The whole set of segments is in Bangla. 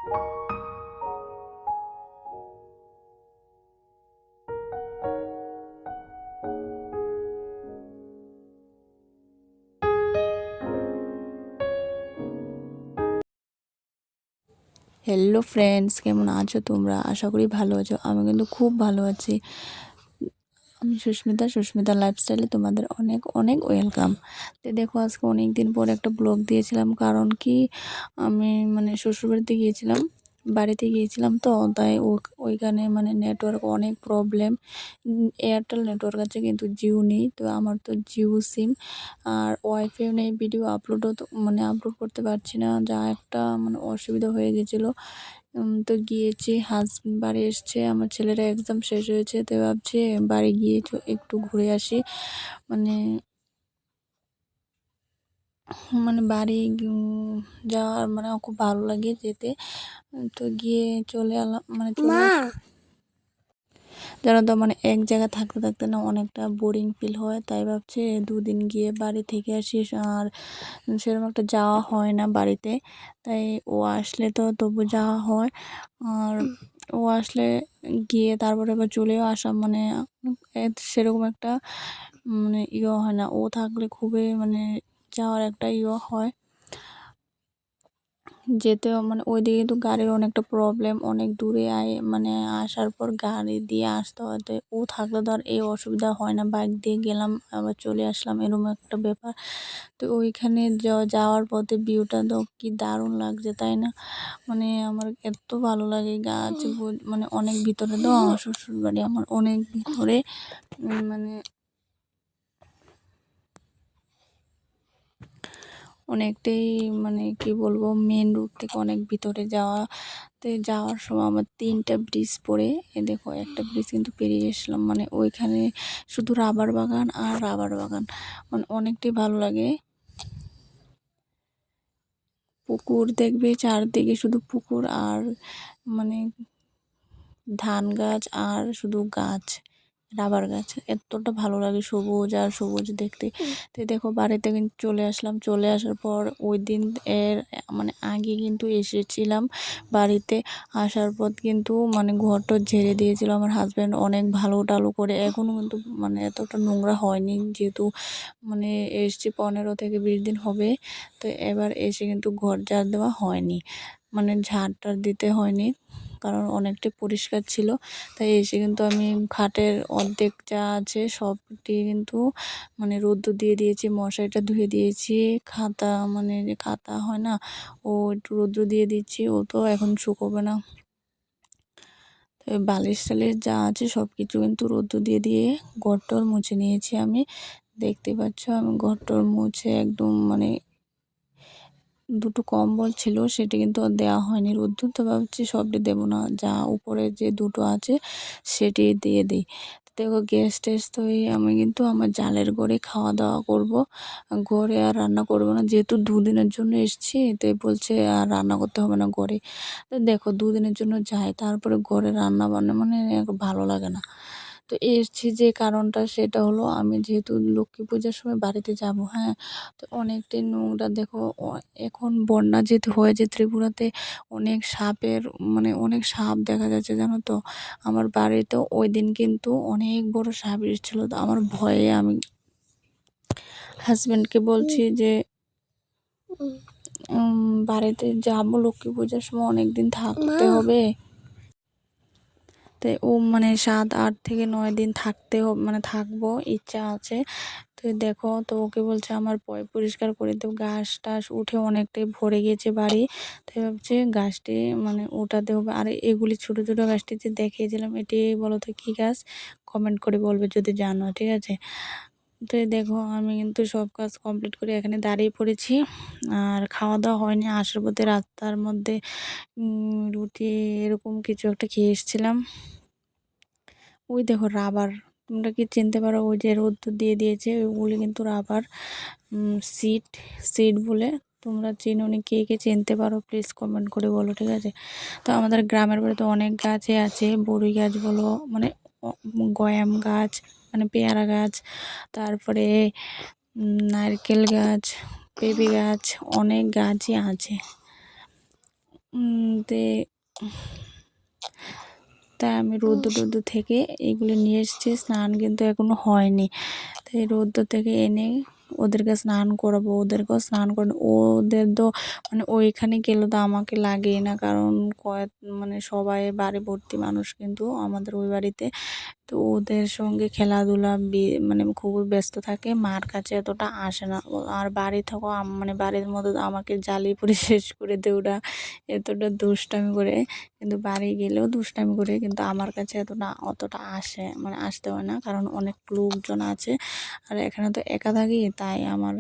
হ্যালো ফ্রেন্ডস, কেমন আছো তোমরা? আশা করি ভালো আছো। আমি কিন্তু খুব ভালো আছি। আমি সুস্মিতা লাইফস্টাইলে তোমাদের অনেক অনেক ওয়েলকাম। তো দেখো, আজকে অনেক দিন পর একটা ব্লগ দিয়েছিলাম, কারণ কি আমি বাড়িতে গিয়েছিলাম তো, তাই ওইখানে নেটওয়ার্ক অনেক প্রবলেম। এয়ারটেল নেটওয়ার্ক আছে কিন্তু জিও নেই। তো আমার তো জিও সিম, আর ওয়াইফাইও নেই। ভিডিও আপলোড করতে পারছি না, যা একটা অসুবিধা হয়ে গেছিলো। তো গিয়েছি, হাজব্যান্ড বাড়ি এসছে, আমার ছেলেরা এক্সাম শেষ হয়েছে, তো ভাবছি বাড়ি গিয়ে একটু ঘুরে আসি। মানে বাড়ি যাওয়ার খুব ভালো লাগে যেতে। তো গিয়ে চলে এলাম, জানো তো এক জায়গায় থাকতে থাকতে না অনেকটা বোরিং ফিল হয়, তাই ভাবছি দুদিন গিয়ে বাড়ি থেকে আসি। আর সেরকম একটা যাওয়া হয় না বাড়িতে, তাই ও আসলে তো তবু যাওয়া হয়। আর ও আসলে গিয়ে তারপরে আবার চলেও আসা, সেরকম একটা হয় না। ও থাকলে খুবই যাওয়ার একটা হয়। যেতেও ওইদিকে কিন্তু গাড়ির অনেকটা প্রবলেম, অনেক দূরে আসার পর গাড়ি দিয়ে আসতে হয়। তো ও থাকলে তো আর এই অসুবিধা হয় না, বাইক দিয়ে গেলাম আবার চলে আসলাম, এরকম একটা ব্যাপার। তো ওইখানে যাওয়ার পথে ভিউটা তো কি দারুণ লাগছে, তাই না? আমার এত ভালো লাগে। গাছ অনেক ভিতরে, তো আমার শ্বশুর বাড়ি আমার অনেক ভিতরে, অনেকটাই কি বলবো, মেন রুট থেকে অনেক ভিতরে যাওয়ার সময় আমার 3টা ব্রিজ পড়ে, দেখো একটা ব্রিজ কিন্তু পেরিয়ে এসলাম। ওইখানে শুধু রাবার বাগান আর রাবার বাগান, অনেকটাই ভালো লাগে। পুকুর দেখবে চারদিকে, শুধু পুকুর আর মানে ধান গাছ আর শুধু গাছ, রাবার গাছ, এতটা ভালো লাগে, সবুজ আর সবুজ দেখতে। তো দেখো বাড়িতে কিন্তু চলে আসলাম। চলে আসার পর ওই দিন এর আগে কিন্তু এসেছিলাম বাড়িতে। আসার পর কিন্তু ঘরটা ঝেড়ে দিয়েছিল আমার হাজব্যান্ড অনেক ভালো টালো করে। এখনও কিন্তু এতটা নোংরা হয়নি, যেহেতু এসছি 15 থেকে 20 দিন হবে। তো এবার এসে কিন্তু ঘর ঝাড় দেওয়া হয়নি, ঝাড় টাড় দিতে হয়নি, কারণ অনেকটাই পরিষ্কার ছিল। তাই এসে কিন্তু আমি খাটের অর্ধেক যা আছে সবটি কিন্তু রৌদ্র দিয়ে দিয়েছি, মশারিটা ধুয়ে দিয়েছি, খাতা যে খাতা হয় না, ও একটু রৌদ্র দিয়ে দিচ্ছি, ও তো এখন শুকোবে না। তো বালিশ টালিশ যা আছে সব কিছু কিন্তু রৌদ্র দিয়ে দিয়ে ঘরটর মুছে নিয়েছি আমি। দেখতে পাচ্ছ আমি ঘরটর মুছে একদম দুটো কম্বল ছিল, সেটা কিন্তু আর দেওয়া হয়নি রোদ্দুর। তো ভাবছি সবটি দেবো না, যা উপরে যে দুটো আছে সেটি দিয়ে দিই। দেখো গ্যাস টেস তো আমি কিন্তু আমার জালের ঘরে খাওয়া দাওয়া করব, ঘরে আর রান্না করব না, যেহেতু 2 দিনের জন্য এসছি। তো বলছে আর রান্না করতে হবে না ঘরে। তো দেখো 2 দিনের জন্য যাই, তারপরে ঘরে রান্না বান্না ভালো লাগে না। তো এসছি যে কারণটা, সেটা হলো আমি যেহেতু লক্ষ্মী পূজার সময় বাড়িতে যাব, হ্যাঁ। তো অনেকটাই নোংরা, দেখো এখন বন্যা যেহেতু হয়েছে ত্রিপুরাতে, অনেক সাপের অনেক সাপ দেখা যাচ্ছে, জানো তো। আমার বাড়িতেও ওই দিন কিন্তু অনেক বড় সাপ এসেছিলো। তো আমার ভয়ে আমি হাজব্যান্ডকে বলছি যে বাড়িতে যাবো, লক্ষ্মী পূজার সময় অনেক দিন থাকতে হবে। তাই ও 7, 8 থেকে 9 দিন থাকবো, ইচ্ছা আছে। তো দেখো, তো ওকে বলছে আমার পরিষ্কার করে দেবো, ঘাস টাস উঠে অনেকটাই ভরে গিয়েছে বাড়ি। তাই ভাবছে গাছটি উঠাতে হবে। আর এগুলি ছোট ছোট গাছটি যে দেখিয়েছিলাম, এটি বলো তো কী গাছ? কমেন্ট করে বলবে যদি জানো, ঠিক আছে? তো দেখো আমি কিন্তু সব কাজ কমপ্লিট করে এখানে দাঁড়িয়ে পড়েছি, আর খাওয়া দাওয়া হয়নি। আসার পথে রাস্তার মধ্যে রুটি এরকম কিছু একটা খেয়ে এসেছিলাম। ওই দেখো রাবার, তোমরা কি চিনতে পারো? ওই যে রোদ্দুর দিয়ে দিয়েছে, ওইগুলি কিন্তু রাবার সিট সিট বলে। তোমরা চিনো নি, কে কে চিনতে পারো প্লিজ কমেন্ট করে বলো, ঠিক আছে? তো আমাদের গ্রামের বাড়িতে অনেক গাছই আছে, বড়ি গাছ বলো, গয়াম গাছ, পেয়ারা গাছ, তারপরে নারকেল গাছ, পেঁপে গাছ, অনেক গাছই আছে। তে তাই আমি রোদ্দুর থেকে এগুলি নিয়ে এসেছি। স্নান কিন্তু এখনো হয়নি, তাই রোদ্দুর থেকে এনে ওদেরকে স্নান করাবো। ওদেরকেও স্নান করে ওদের তো মানে ওইখানে গেলে তো আমাকে লাগেই না, কারণ মানে সবাই বাড়ি ভর্তি মানুষ কিন্তু আমাদের ওই বাড়িতে। তো ওদের সঙ্গে খেলাধুলা মানে খুবই ব্যস্ত থাকে, মার কাছে এতটা আসে না। আর বাড়ি থেকেও মানে বাড়ির মধ্যে আমাকে জ্বালিয়ে পড়ে শেষ করে দেয় ওরা, এতটা দুষ্টামি করে। কিন্তু বাড়ি গেলেও দুষ্টামি করে, কিন্তু আমার কাছে অতটা আসে মানে আসতে হয় না, কারণ অনেক লোকজন আছে। আর এখানে তো একা থাকি, তাই আমার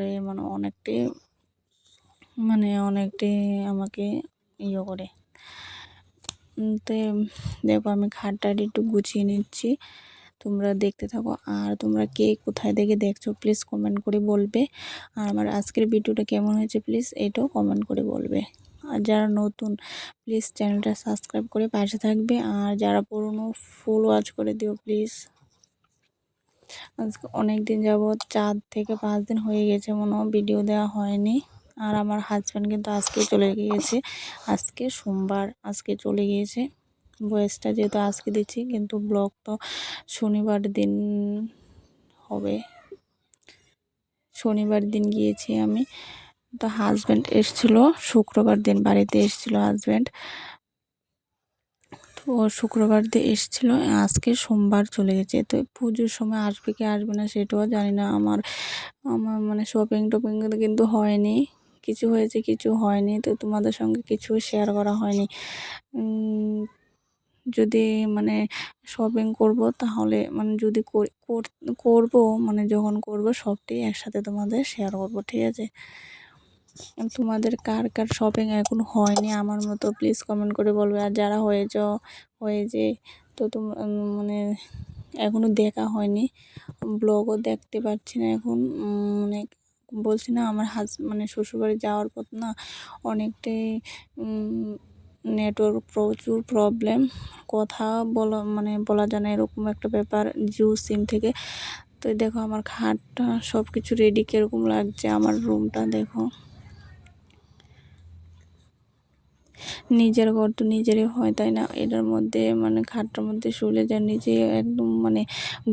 অনেকটাই আমাকে ইয়ে করে। তো দেখো আমি খাটটাটি একটু গুছিয়ে নিচ্ছি, তোমরা দেখতে থাকো। আর তোমরা কে কোথায় থেকে দেখছো প্লিজ কমেন্ট করে বলবে। আর আমার আজকের ভিডিওটা কেমন হয়েছে প্লিজ এটাও কমেন্ট করে বলবে। আর যারা নতুন প্লিজ চ্যানেলটা সাবস্ক্রাইব করে পাশে থাকবে, আর যারা পুরনো ফুল ওয়াচ করে দিও প্লিজ। আজকে অনেক দিন যাবৎ 4 থেকে 5 দিন হয়ে গেছে মনে হয় ভিডিও দেওয়া হয়নি। আর আমার হাজব্যান্ড কিন্তু আজকে চলে গিয়েছে, আজকে সোমবার, আজকে চলে গিয়েছে। ভয়েসটা যেহেতু আজকে দিচ্ছি, কিন্তু ব্লগ তো শনিবার দিন হবে। শনিবার দিন গিয়েছি আমি, তো হাজব্যান্ড এসেছিল শুক্রবার দিন, বাড়িতে এসেছিল হাজব্যান্ড। তো শুক্রবার দিয়ে এসেছিলো, আজকে সোমবার চলে গেছে। তো পুজোর সময় আসবে কি আসবে না সেটাও জানি না। আমার মানে শপিং টপিং কিন্তু হয়নি, কিছু হয়েছে কিছু হয়নি, তো তোমাদের সঙ্গে কিছু শেয়ার করা হয়নি। যদি মানে শপিং করব তাহলে মানে যদি করব মানে যখন করব সবটাই একসাথে তোমাদের শেয়ার করব, ঠিক আছে। তোমাদের কার কার শপিং এখন হয়নি আমার মতো প্লিজ কমেন্ট করে বলবে। আর যারা হয়েছে তো তোমরা মানে এখনও দেখা হয়নি, ব্লগও দেখতে পাচ্ছি না এখন। মানে বলছি না আমার মানে শ্বশুরবাড়ি যাওয়ার পথ না অনেকটাই নেটওয়ার্ক প্রচুর প্রবলেম, কথা বলা যায় না, এরকম একটা ব্যাপার জিও সিম থেকে। তো দেখো আমার খাটটা সব কিছু রেডি, কীরকম লাগছে আমার রুমটা দেখো। নিজের ঘর তো নিজেরই হয়, তাই না। এটার মধ্যে মানে খাটটার মধ্যে শুলে যা নিজে একদম মানে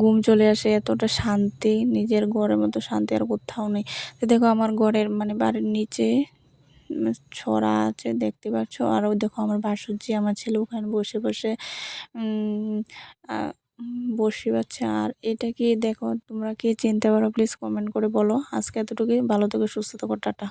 ঘুম চলে আসে, এতটা শান্তি, নিজের ঘরের মতো শান্তি আর কোথাও নেই। তো দেখো আমার ঘরের মানে বাড়ির নিচে ছড়া আছে দেখতে পাচ্ছ। আর ওই দেখো আমার বাসুজি, আমার ছেলে ওখানে বসে বসে বসে পাচ্ছে। আর এটা কি দেখো তোমরা কে চিনতে পারো প্লিজ কমেন্ট করে বলো। আজকে এতটুকুই, ভালো থেকো, সুস্থ থেকো, টাটা।